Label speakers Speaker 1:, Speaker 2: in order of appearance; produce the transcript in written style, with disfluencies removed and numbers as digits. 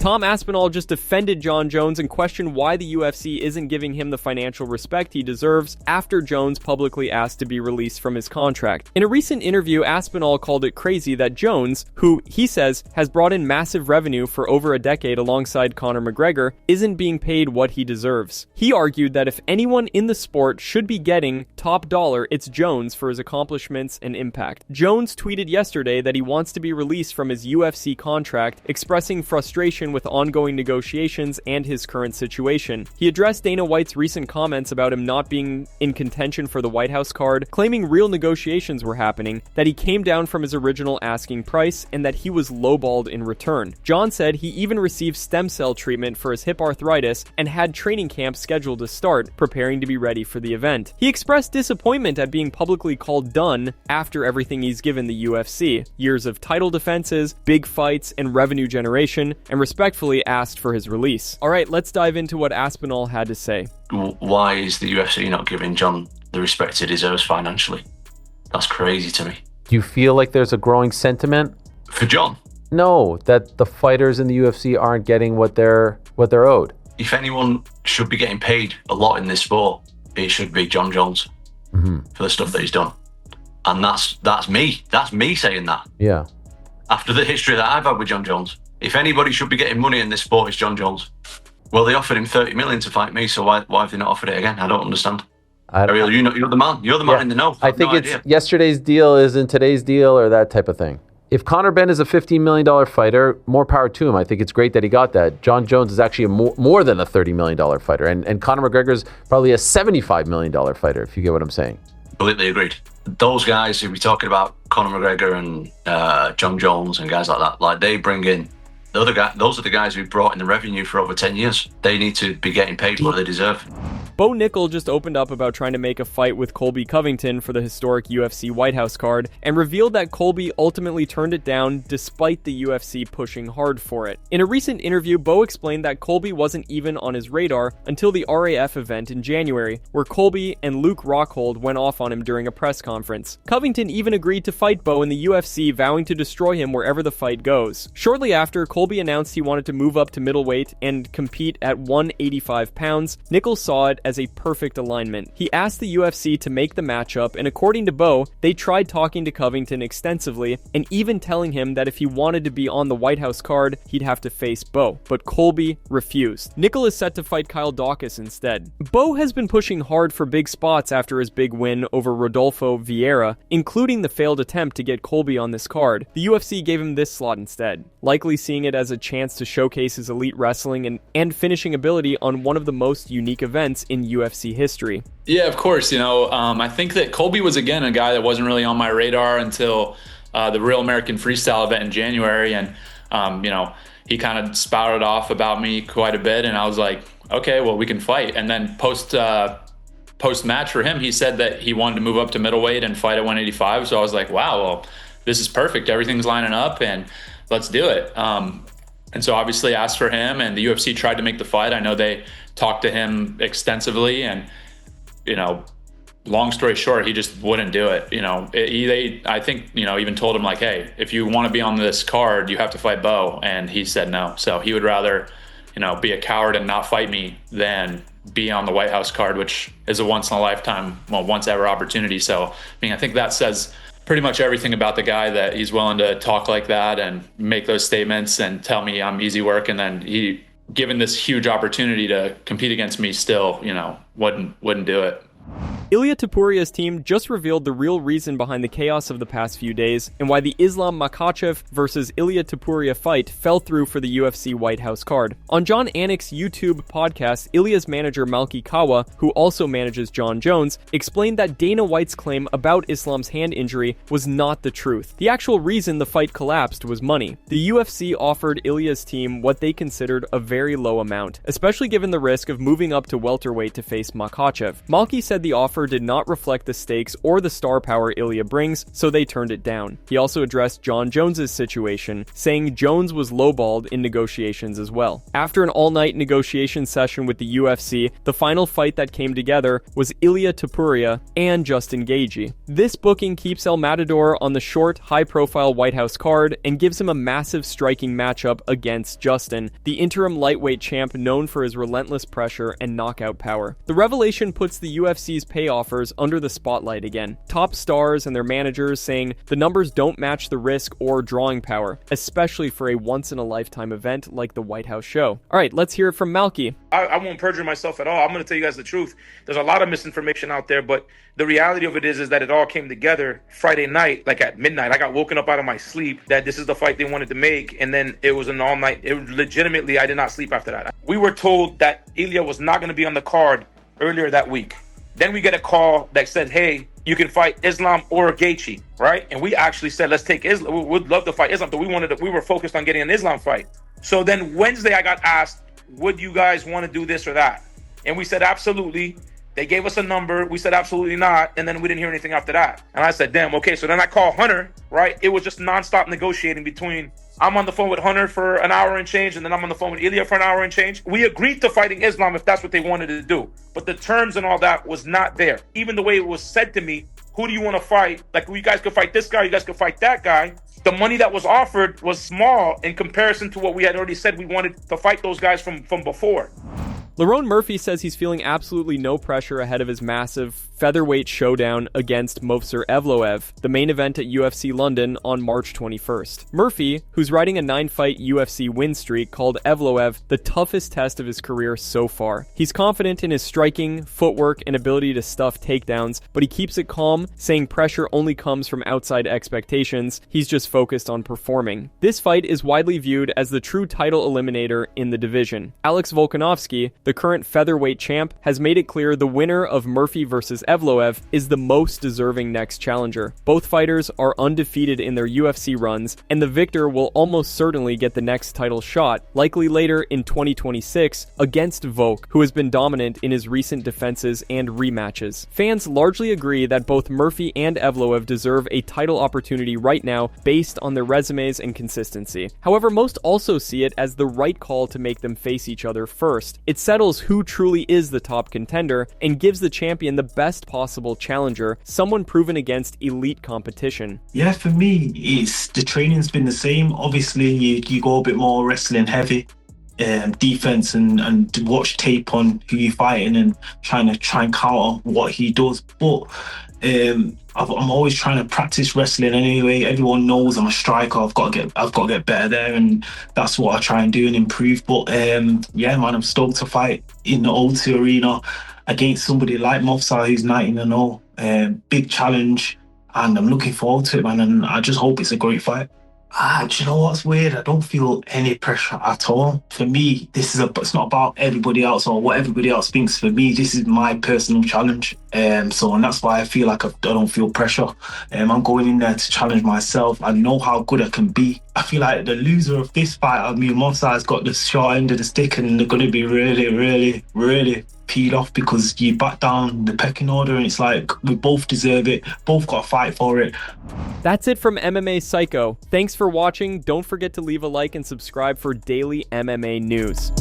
Speaker 1: Tom Aspinall just defended Jon Jones and questioned why the UFC isn't giving him the financial respect he deserves after Jones publicly asked to be released from his contract. In a recent interview, Aspinall called it crazy that Jones, who he says has brought in massive revenue for over a decade alongside Conor McGregor, isn't being paid what he deserves. He argued that if anyone in the sport should be getting top dollar, it's Jones for his accomplishments and impact. Jones tweeted yesterday that he wants to be released from his UFC contract, expressing frustration with ongoing negotiations and his current situation. He addressed Dana White's recent comments about him not being in contention for the White House card, claiming real negotiations were happening, that he came down from his original asking price, and that he was lowballed in return. John said he even received stem cell treatment for his hip arthritis and had training camp scheduled to start, preparing to be ready for the event. He expressed disappointment at being publicly called done after everything he's given the UFC: years of title defenses, big fights, and revenue generation, and respectfully asked for his release. Alright, let's dive into what Aspinall had to say.
Speaker 2: Why is the UFC not giving Jon the respect he deserves financially? That's crazy to me.
Speaker 3: Do you feel like there's a growing sentiment?
Speaker 2: For Jon?
Speaker 3: No, that the fighters in the UFC aren't getting what they're owed.
Speaker 2: If anyone should be getting paid a lot in this sport, it should be Jon Jones for the stuff that he's done. And that's me. That's me saying that.
Speaker 3: Yeah.
Speaker 2: After the history that I've had with Jon Jones, if anybody should be getting money in this sport, it's Jon Jones. Well, they offered him 30 million to fight me, so why have they not offered it again? I don't understand. Ariel, you're the man. You're the man in the know.
Speaker 3: I think it's yesterday's deal isn't today's deal, or that type of thing. If Conor Benn is a $15 million fighter, more power to him. I think it's great that he got that. Jon Jones is actually more than a $30 million fighter. And Conor McGregor's probably a $75 million fighter, if you get what I'm saying.
Speaker 2: Completely agreed. Those guys who we're talking about, Conor McGregor and Jon Jones and guys like that, like they bring in the other guy. Those are the guys who brought in the revenue for over 10 years. They need to be getting paid what they deserve.
Speaker 1: Bo Nickal just opened up about trying to make a fight with Colby Covington for the historic UFC White House card and revealed that Colby ultimately turned it down despite the UFC pushing hard for it. In a recent interview, Bo explained that Colby wasn't even on his radar until the RAF event in January, where Colby and Luke Rockhold went off on him during a press conference. Covington even agreed to fight Bo in the UFC, vowing to destroy him wherever the fight goes. Shortly after, Colby announced he wanted to move up to middleweight and compete at 185 pounds. Nickal saw it as a perfect alignment. He asked the UFC to make the matchup, and according to Bo, they tried talking to Covington extensively and even telling him that if he wanted to be on the White House card, he'd have to face Bo. But Colby refused. Nickal is set to fight Kyle Daukaus instead. Bo has been pushing hard for big spots after his big win over Rodolfo Vieira, including the failed attempt to get Colby on this card. The UFC gave him this slot instead, likely seeing it as a chance to showcase his elite wrestling and finishing ability on one of the most unique events in UFC history.
Speaker 4: Yeah, of course. I think that Colby was, again, a guy that wasn't really on my radar until the Real American Freestyle event in January. And, he kind of spouted off about me quite a bit. And I was like, okay, well, we can fight. And then post-match for him, he said that he wanted to move up to middleweight and fight at 185. So I was like, wow, well, this is perfect. Everything's lining up and let's do it. And so obviously asked for him, and the UFC tried to make the fight. I know they talked to him extensively, and, long story short, he just wouldn't do it. I think, even told him like, hey, if you want to be on this card, you have to fight Bo. And he said no. So he would rather, be a coward and not fight me than be on the White House card, which is a once ever opportunity. So, I think that says pretty much everything about the guy, that he's willing to talk like that and make those statements and tell me I'm easy work. And then he, given this huge opportunity to compete against me, still, wouldn't do it.
Speaker 1: Ilia Topuria's team just revealed the real reason behind the chaos of the past few days and why the Islam Makhachev versus Ilia Topuria fight fell through for the UFC White House card. On John Anik's YouTube podcast, Ilia's manager Malki Kawa, who also manages Jon Jones, explained that Dana White's claim about Islam's hand injury was not the truth. The actual reason the fight collapsed was money. The UFC offered Ilia's team what they considered a very low amount, especially given the risk of moving up to welterweight to face Makhachev. Malki said the offer offer did not reflect the stakes or the star power Ilia brings, so they turned it down. He also addressed Jon Jones's situation, saying Jones was lowballed in negotiations as well. After an all-night negotiation session with the UFC, the final fight that came together was Ilia Topuria and Justin Gaethje. This booking keeps El Matador on the short, high-profile White House card and gives him a massive striking matchup against Justin, the interim lightweight champ known for his relentless pressure and knockout power. The revelation puts the UFC's pay offers under the spotlight again. Top stars and their managers saying the numbers don't match the risk or drawing power, especially for a once-in-a-lifetime event like the White House show. All right, let's hear it from Malky.
Speaker 5: I won't perjure myself at all. I'm going to tell you guys the truth. There's a lot of misinformation out there, but the reality of it is that it all came together Friday night, like at midnight. I got woken up out of my sleep that this is the fight they wanted to make, and then it was an all-night. It was legitimately, I did not sleep after that. We were told that Ilia was not going to be on the card earlier that week. Then we get a call that said, hey, you can fight Islam or Gaethje, right? And we actually said, let's take Islam. We would love to fight Islam, but we were focused on getting an Islam fight. So then Wednesday I got asked, would you guys want to do this or that? And we said, absolutely. They gave us a number. We said, absolutely not. And then we didn't hear anything after that. And I said, damn, okay. So then I call Hunter, right? It was just nonstop negotiating between, I'm on the phone with Hunter for an hour and change, and then I'm on the phone with Ilia for an hour and change. We agreed to fighting Islam if that's what they wanted to do. But the terms and all that was not there. Even the way it was said to me, who do you want to fight? Like, you guys could fight this guy, you guys could fight that guy. The money that was offered was small in comparison to what we had already said we wanted to fight those guys from before.
Speaker 1: Lerone Murphy says he's feeling absolutely no pressure ahead of his massive featherweight showdown against Movsar Evloev, the main event at UFC London on March 21st. Murphy, who's riding a 9-fight UFC win streak, called Evloev the toughest test of his career so far. He's confident in his striking, footwork, and ability to stuff takedowns, but he keeps it calm, saying pressure only comes from outside expectations. He's just focused on performing. This fight is widely viewed as the true title eliminator in the division. Alex Volkanovski, the current featherweight champ, has made it clear the winner of Murphy versus Evloev is the most deserving next challenger. Both fighters are undefeated in their UFC runs, and the victor will almost certainly get the next title shot, likely later in 2026, against Volk, who has been dominant in his recent defenses and rematches. Fans largely agree that both Murphy and Evloev deserve a title opportunity right now based on their resumes and consistency. However, most also see it as the right call to make them face each other first. It settles who truly is the top contender and gives the champion the best possible challenger, someone proven against elite competition.
Speaker 6: Yeah, for me, the training's been the same. Obviously, you go a bit more wrestling heavy, defense, and watch tape on who you're fighting and try and counter what he does. But I'm always trying to practice wrestling anyway. Everyone knows I'm a striker. I've got to get better there, and that's what I try and do and improve. But yeah, man, I'm stoked to fight in the O2 Arena against somebody like Movsar, who's 19-0. Big challenge, and I'm looking forward to it, man. And I just hope it's a great fight. Do you know what's weird? I don't feel any pressure at all. For me, it's not about everybody else or what everybody else thinks. For me, this is my personal challenge. And that's why I feel like I don't feel pressure. I'm going in there to challenge myself. I know how good I can be. I feel like the loser of this fight, Movsar's got the short end of the stick, and they're going to be really, really, really peed off because you back down the pecking order, and it's like we both deserve it, both got to fight for it.
Speaker 1: That's it from MMA Psycho. Thanks for watching. Don't forget to leave a like and subscribe for daily MMA news.